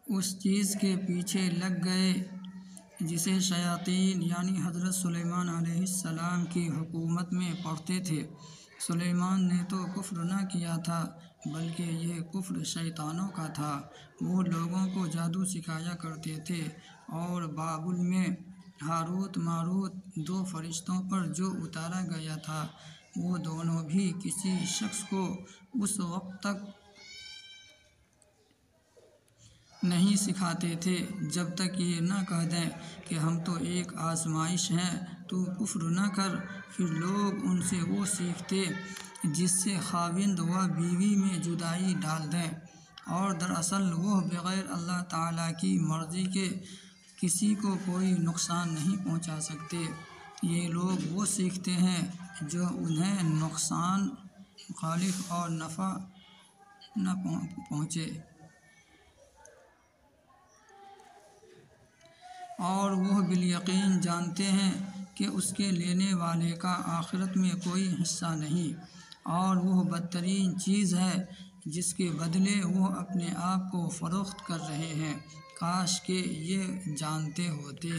اس چیز کے پیچھے لگ گئے جسے شیاطین یعنی حضرت سلیمان علیہ السلام کی حکومت میں پڑھتے تھے۔ سلیمان نے تو کفر نہ کیا تھا بلکہ یہ کفر شیطانوں کا تھا۔ وہ لوگوں کو جادو سکھایا کرتے تھے، اور بابل میں ہاروت ماروت دو فرشتوں پر جو اتارا گیا تھا وہ دونوں بھی کسی شخص کو اس وقت تک نہیں سکھاتے تھے جب تک یہ نہ کہہ دیں کہ ہم تو ایک آزمائش ہیں، تو کفر نہ کر۔ پھر لوگ ان سے وہ سیکھتے جس سے خاوند و بیوی میں جدائی ڈال دیں، اور دراصل وہ بغیر اللہ تعالیٰ کی مرضی کے کسی کو کوئی نقصان نہیں پہنچا سکتے۔ یہ لوگ وہ سیکھتے ہیں جو انہیں نقصان مخالف اور نفع نہ پہنچے، اور وہ بالیقین جانتے ہیں کہ اس کے لینے والے کا آخرت میں کوئی حصہ نہیں، اور وہ بدترین چیز ہے جس کے بدلے وہ اپنے آپ کو فروخت کر رہے ہیں۔ کاش کہ یہ جانتے ہوتے۔